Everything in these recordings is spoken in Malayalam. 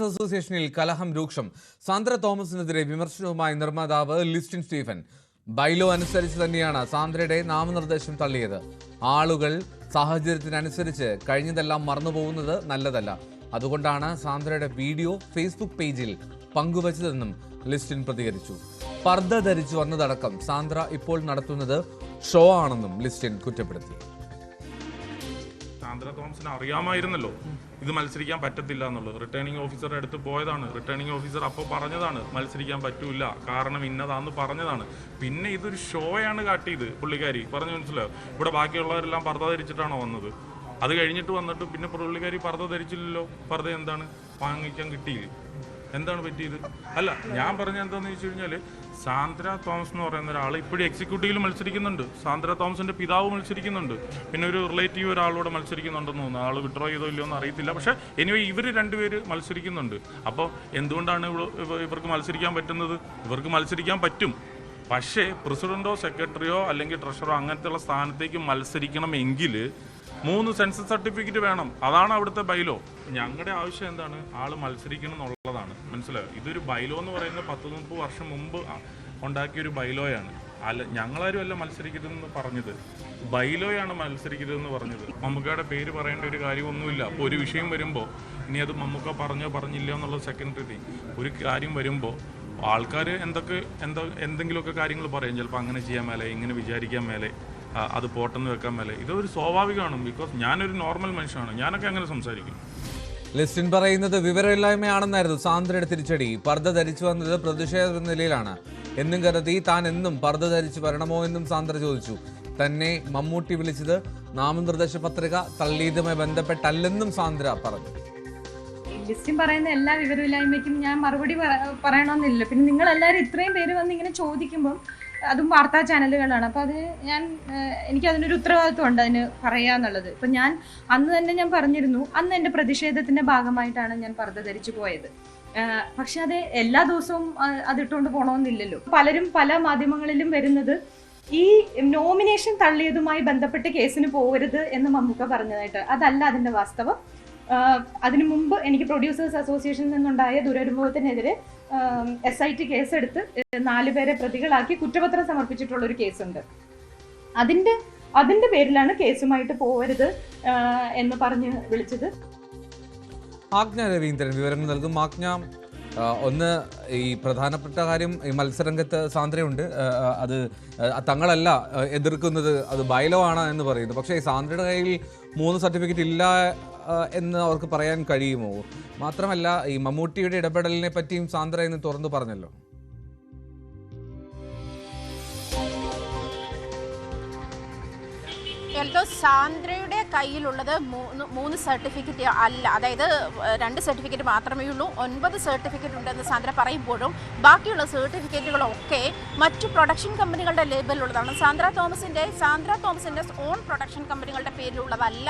പ്രൊഡ്യൂസേഴ്സ് അസോസിയേഷനിൽ കലഹം രൂക്ഷം. സാന്ദ്ര തോമസിനെതിരെ വിമർശനവുമായി നിർമ്മാതാവ് ലിസ്റ്റിൻ സ്റ്റീഫൻ. ബൈലോ അനുസരിച്ച് തന്നെയാണ് സാന്ദ്രയുടെ നാമനിർദ്ദേശം തള്ളിയത്. ആളുകൾ സാഹചര്യത്തിനനുസരിച്ച് കഴിഞ്ഞതെല്ലാം മറന്നുപോകുന്നത് നല്ലതല്ല. അതുകൊണ്ടാണ് സാന്ദ്രയുടെ വീഡിയോ ഫേസ്ബുക്ക് പേജിൽ പങ്കുവച്ചതെന്നും ലിസ്റ്റിൻ പ്രതികരിച്ചു. പർദ്ദ ധരിച്ചു വന്നതടക്കം സാന്ദ്ര ഇപ്പോൾ നടത്തുന്നത് ഷോ ആണെന്നും ലിസ്റ്റിൻ കുറ്റപ്പെടുത്തി. സാന്ദ്ര തോമസിന് അറിയാമായിരുന്നല്ലോ ഇത് മത്സരിക്കാൻ പറ്റത്തില്ല എന്നുള്ളത്. റിട്ടേണിംഗ് ഓഫീസറുടെ അടുത്ത് പോയതാണ്. റിട്ടേണിംഗ് ഓഫീസർ അപ്പോൾ പറഞ്ഞതാണ് മത്സരിക്കാൻ പറ്റൂല, കാരണം ഇന്നതാന്ന് പറഞ്ഞതാണ്. പിന്നെ ഇതൊരു ഷോയാണ് കാട്ടിയത്. പുള്ളിക്കാരി പറഞ്ഞു, മനസ്സിലായോ? ഇവിടെ ബാക്കിയുള്ളവരെല്ലാം പർദ്ദ ധരിച്ചിട്ടാണോ വന്നത്? അത് കഴിഞ്ഞിട്ട് വന്നിട്ട് പിന്നെ പുള്ളിക്കാരി പർദ്ദ ധരിച്ചില്ലല്ലോ. പർദ്ദ എന്താണ് വാങ്ങിക്കാൻ കിട്ടിയില്ല? എന്താണ് പറ്റിയത്? അല്ല, ഞാൻ പറഞ്ഞ എന്താണെന്ന് വെച്ച് കഴിഞ്ഞാൽ സാന്ദ്ര തോമസ് എന്ന് പറയുന്ന ഒരാൾ ഇപ്പോഴും എക്സിക്യൂട്ടീവിൽ മത്സരിക്കുന്നുണ്ട്. സാന്ദ്ര തോമസിൻ്റെ പിതാവ് മത്സരിക്കുന്നുണ്ട്. പിന്നെ ഒരു റിലേറ്റീവ് ഒരാളോട് മത്സരിക്കുന്നുണ്ടെന്ന് തോന്നുന്നു. ആൾ വിഡ്രോ ചെയ്തോ ഇല്ലയോ എന്ന് അറിയത്തില്ല. പക്ഷേ എനിവേ ഇവർ രണ്ടുപേര് മത്സരിക്കുന്നുണ്ട്. അപ്പോൾ എന്തുകൊണ്ടാണ് ഇവർക്ക് മത്സരിക്കാൻ പറ്റുന്നത്? ഇവർക്ക് മത്സരിക്കാൻ പറ്റും. പക്ഷേ പ്രസിഡന്റോ സെക്രട്ടറിയോ അല്ലെങ്കിൽ ട്രഷറോ അങ്ങനത്തെയുള്ള സ്ഥാനത്തേക്ക് മത്സരിക്കണമെങ്കിൽ 3 സെൻസസ് സർട്ടിഫിക്കറ്റ് വേണം. അതാണ് അവിടുത്തെ ബൈലോ. ഞങ്ങളുടെ ആവശ്യം എന്താണ്? ആൾ മത്സരിക്കണം എന്നുള്ളതാണ്. മനസ്സിലായോ? ഇതൊരു ബൈലോ എന്ന് പറയുന്നത് 10-30 വർഷം മുമ്പ് ഉണ്ടാക്കിയൊരു ബൈലോയാണ്. അല്ല, ഞങ്ങളാരും അല്ല മത്സരിക്കരുതെന്ന് പറഞ്ഞത്, ബൈലോയാണ് മത്സരിക്കരുതെന്ന് പറഞ്ഞത്. മമ്മൂക്കയുടെ പേര് പറയേണ്ട ഒരു കാര്യമൊന്നുമില്ല. അപ്പോൾ ഒരു വിഷയം വരുമ്പോൾ ഇനി അത് മമ്മൂക്ക പറഞ്ഞില്ല എന്നുള്ള സെക്കൻഡറി തിങ്. ഒരു കാര്യം വരുമ്പോൾ ആൾക്കാർ എന്തെങ്കിലുമൊക്കെ കാര്യങ്ങൾ പറയും. ചിലപ്പോൾ അങ്ങനെ ചെയ്യാൻ മേലെ, ഇങ്ങനെ വിചാരിക്കാൻ മേലെ, അത് പോട്ടെന്ന് വെക്കാൻ മേലെ. ഇതൊരു സ്വാഭാവികമാണ്. ബിക്കോസ് ഞാനൊരു നോർമൽ മനുഷ്യനാണ്. ഞാനൊക്കെ അങ്ങനെ സംസാരിക്കും. ലിസ്റ്റിൻ പറയുന്നത് വിവരമില്ലായ്മയാണെന്നായിരുന്നു സാന്ദ്രയുടെ തിരിച്ചടി. പർദ്ദ ധരിച്ചു വന്നത് പ്രതിഷേധ നിലയിലാണ് എന്നും കരുതി താൻ എന്നും പർദ്ദ ധരിച്ചു വരണമോ എന്നും സാന്ദ്ര ചോദിച്ചു. തന്നെ മമ്മൂട്ടി വിളിച്ചത് നാമനിർദ്ദേശ പത്രിക തള്ളിയതുമായി ബന്ധപ്പെട്ടല്ലെന്നും സാന്ദ്ര പറഞ്ഞു. ലിസ്റ്റിൻ പറയുന്ന എല്ലാ വിവരമില്ലായ്മയ്ക്കും ഞാൻ മറുപടി പറയണമെന്നില്ല. പിന്നെ നിങ്ങളെല്ലാവരും ഇത്രയും പേര് വന്ന് ഇങ്ങനെ ചോദിക്കുമ്പം, അതും വാർത്താ ചാനലുകളാണ്. അപ്പോൾ അത് എനിക്കതിനൊരു ഉത്തരവാദിത്വം ഉണ്ട് അതിന് പറയാന്നുള്ളത്. ഇപ്പം ഞാൻ അന്ന് തന്നെ ഞാൻ പറഞ്ഞിരുന്നു, അന്ന് എൻ്റെ പ്രതിഷേധത്തിൻ്റെ ഭാഗമായിട്ടാണ് ഞാൻ പർദ്ദ ധരിച്ചു പോയത്. പക്ഷെ അത് എല്ലാ ദിവസവും അതിട്ടുകൊണ്ട് പോകണമെന്നില്ലല്ലോ. പലരും പല മാധ്യമങ്ങളിലും വരുന്നത് ഈ നോമിനേഷൻ തള്ളിയതുമായി ബന്ധപ്പെട്ട് കേസിന് പോകരുത് എന്ന് മമ്മൂക്ക പറഞ്ഞതായിട്ട്. അതല്ല അതിൻ്റെ വാസ്തവം. അതിനു മുമ്പ് എനിക്ക് പ്രൊഡ്യൂസേഴ്സ് അസോസിയേഷനിൽ നിന്നുണ്ടായ ദുരനുഭവത്തിനെതിരെ SIT കേസെടുത്ത് 4 പേരെ പ്രതികളാക്കി കുറ്റപത്രം സമർപ്പിച്ചിട്ടുള്ളൊരു കേസുണ്ട്. അതിന്റെ പേരിലാണ് കേസുമായിട്ട് പോകരുത് എന്ന് പറഞ്ഞ് വിളിച്ചത്. ആജ്ഞ രവീന്ദ്രൻ വിവരങ്ങൾ നൽകും. ആജ്ഞ, ഒന്ന്, ഈ പ്രധാനപ്പെട്ട കാര്യം, ഈ മത്സരരംഗത്ത് സാന്ദ്രയുണ്ട്. അത് തങ്ങളല്ല എതിർക്കുന്നത്, അത് ബൈലോ ആണ് എന്ന് പറയുന്നത്. പക്ഷേ ഈ സാന്ദ്രയുടെ കയ്യിൽ 3 സർട്ടിഫിക്കറ്റ് ഇല്ല എന്ന് അവർക്ക് പറയാൻ കഴിയുമോ? മാത്രമല്ല, ഈ മമ്മൂട്ടിയുടെ ഇടപെടലിനെ പറ്റിയും സാന്ദ്ര ഇന്ന് തുറന്നു പറഞ്ഞല്ലോ. സാന്ദ്രയുടെ കയ്യിലുള്ളത് 3 സർട്ടിഫിക്കറ്റ് അല്ല, അതായത് 2 സർട്ടിഫിക്കറ്റ് മാത്രമേ ഉള്ളൂ. 9 സർട്ടിഫിക്കറ്റ് ഉണ്ടെന്ന് സാന്ദ്ര പറയുമ്പോഴും ബാക്കിയുള്ള സർട്ടിഫിക്കറ്റുകളൊക്കെ മറ്റു പ്രൊഡക്ഷൻ കമ്പനികളുടെ ലേബലിലുള്ളതാണ്. സാന്ദ്ര തോമസിന്റെ ഓൺ പ്രൊഡക്ഷൻ കമ്പനികളുടെ പേരിലുള്ളതല്ല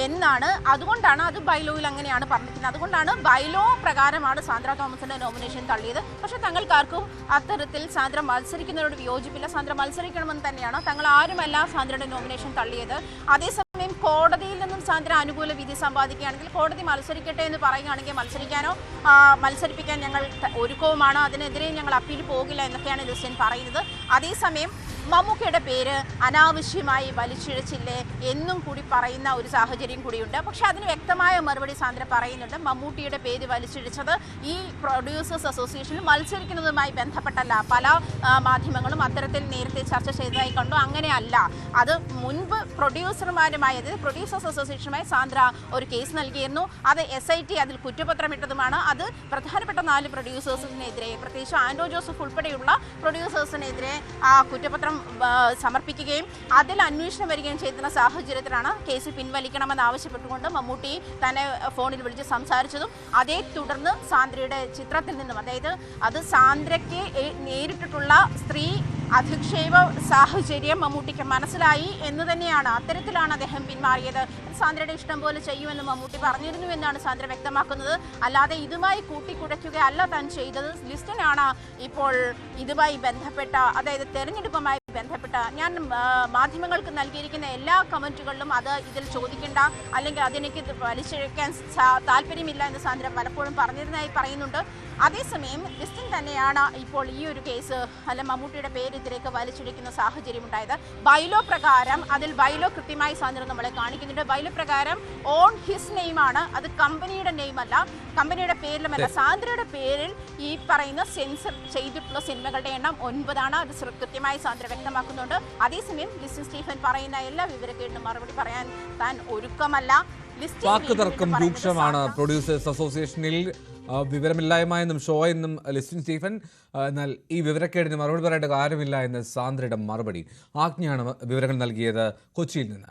എന്നാണ്. അതുകൊണ്ടാണ് അത് ബൈലോയിൽ അങ്ങനെയാണ് പറഞ്ഞിരിക്കുന്നത്. അതുകൊണ്ടാണ് ബൈലോ പ്രകാരമാണ് സാന്ദ്ര തോമസിന്റെ നോമിനേഷൻ തള്ളിയത്. പക്ഷെ തങ്ങൾക്കാർക്കും അത്തരത്തിൽ സാന്ദ്ര മത്സരിക്കുന്നതിനോട് വിയോജിപ്പില്ല. സാന്ദ്ര മത്സരിക്കണമെന്ന് തന്നെയാണ്. തങ്ങൾ ആരുമല്ല സാന്ദ്രയുടെ നോമിനേഷൻ തള്ളിയത്. അതേസമയം കോടതിയിൽ നിന്നും സാന്ദ്ര അനുകൂല വിധി സമ്പാദിക്കുകയാണെങ്കിൽ, കോടതി മത്സരിക്കട്ടെ എന്ന് പറയുകയാണെങ്കിൽ മത്സരിപ്പിക്കാൻ ഞങ്ങൾ ഒരുക്കവുമാണ്. അതിനെതിരെ ഞങ്ങൾ അപ്പീൽ പോകില്ല എന്നൊക്കെയാണ് ലിസ്റ്റിൻ പറയുന്നത്. അതേസമയം മമ്മൂക്കയുടെ പേര് അനാവശ്യമായി വലിച്ചിഴച്ചില്ലേ എന്നും കൂടി പറയുന്ന ഒരു സാഹചര്യം കൂടിയുണ്ട്. പക്ഷെ അതിന് വ്യക്തമായ മറുപടി സാന്ദ്ര പറയുന്നുണ്ട്. മമ്മൂട്ടിയുടെ പേര് വലിച്ചിഴച്ചത് ഈ പ്രൊഡ്യൂസേഴ്സ് അസോസിയേഷനിൽ മത്സരിക്കുന്നതുമായി ബന്ധപ്പെട്ടല്ല. പല മാധ്യമങ്ങളും അത്തരത്തിൽ നേരത്തെ ചർച്ച ചെയ്തതായി കണ്ടു. അങ്ങനെയല്ല. അത് മുൻപ് പ്രൊഡ്യൂസർമാരുമായി, അതായത് പ്രൊഡ്യൂസേഴ്സ് അസോസിയേഷനുമായി സാന്ദ്ര ഒരു കേസ് നൽകിയിരുന്നു. അത് SIT അതിൽ കുറ്റപത്രമിട്ടതുമാണ്. അത് പ്രധാനപ്പെട്ട 4 പ്രൊഡ്യൂസേഴ്സിനെതിരെ, പ്രത്യേകിച്ച് ആൻഡ്രോ ജോസഫ് ഉൾപ്പെടെയുള്ള പ്രൊഡ്യൂസേഴ്സിനെതിരെ ആ കുറ്റപത്രം സമർപ്പിക്കുകയും അതിൽ അന്വേഷണം വരികയും ചെയ്യുന്ന സാഹചര്യത്തിലാണ് കേസ് പിൻവലിക്കണമെന്ന് ആവശ്യപ്പെട്ടുകൊണ്ട് മമ്മൂട്ടി തന്നെ ഫോണിൽ വിളിച്ച് സംസാരിച്ചതും അതേ തുടർന്ന് സാന്ദ്രയുടെ ചിത്രത്തിൽ നിന്നും, അതായത് അത് സാന്ദ്രയ്ക്ക് നേരിട്ടിട്ടുള്ള സ്ത്രീ അധിക്ഷേപ സാഹചര്യം മമ്മൂട്ടിക്ക് മനസ്സിലായി എന്ന് തന്നെയാണ്. അത്തരത്തിലാണ് അദ്ദേഹം പിന്മാറിയത്. സാന്ദ്രയുടെ ഇഷ്ടം പോലെ ചെയ്യുമെന്ന് മമ്മൂട്ടി പറഞ്ഞിരുന്നു എന്നാണ് സാന്ദ്ര വ്യക്തമാക്കുന്നത്. അല്ലാതെ ഇതുമായി കൂട്ടിക്കുഴയ്ക്കുകയല്ല താൻ ചെയ്തത്. ലിസ്റ്റിനാണ് ഇപ്പോൾ ഇതുമായി ബന്ധപ്പെട്ട, അതായത് തെരഞ്ഞെടുപ്പുമായി ബന്ധപ്പെട്ട ഞാൻ മാധ്യമങ്ങൾക്ക് നൽകിയിരിക്കുന്ന എല്ലാ കമൻറ്റുകളിലും അത് ഇതിൽ ചോദിക്കേണ്ട അല്ലെങ്കിൽ അതെനിക്ക് വലിച്ചിഴക്കാൻ താല്പര്യമില്ല എന്ന് സാന്ദ്ര പലപ്പോഴും പറഞ്ഞിരുന്നതായി പറയുന്നുണ്ട്. അതേസമയം ലിസ്റ്റിൻ തന്നെയാണ് ഇപ്പോൾ ഈ ഒരു കേസ് മമ്മൂട്ടിയുടെ പേര് ഇതിലേക്ക് വലിച്ചിഴക്കുന്ന സാഹചര്യം ഉണ്ടായത്. ബൈലോ പ്രകാരം അതിൽ ബൈലോ കൃത്യമായി സാന്ദ്ര നമ്മളെ കാണിക്കുന്നുണ്ട്. ബൈലോ പ്രകാരം ഓൺ ഹിസ് നെയിമാണ്, അത് കമ്പനിയുടെ നെയിമല്ല, കമ്പനിയുടെ പേരിലുമല്ല. സാന്ദ്രയുടെ പേരിൽ ഈ പറയുന്ന സെൻസർ ചെയ്തിട്ടുള്ള സിനിമകളുടെ എണ്ണം 9 അത് കൃത്യമായി സാന്ദ്ര വ്യക്തമാക്കുന്നുണ്ട്. അതേസമയം ലിസ്റ്റിൻ സ്റ്റീഫൻ പറയുന്ന എല്ലാ വിവരക്കേടിനും മറുപടി പറയാൻ താൻ ഒരുക്കമല്ല. വാക്കുതർക്കം രൂക്ഷമാണ് പ്രൊഡ്യൂസേഴ്സ് അസോസിയേഷനിൽ. വിവരമില്ലായ്മ എന്നും ഷോ എന്നും ലിസ്റ്റിൻ സ്റ്റീഫൻ. എന്നാൽ ഈ വിവരക്കേടിന് മറുപടി പറയേണ്ട കാര്യമില്ല എന്ന് സാന്ദ്രയുടെ മറുപടി. ആജ്ഞയാണ് വിവരങ്ങൾ നൽകിയത് കൊച്ചിയിൽ നിന്ന്.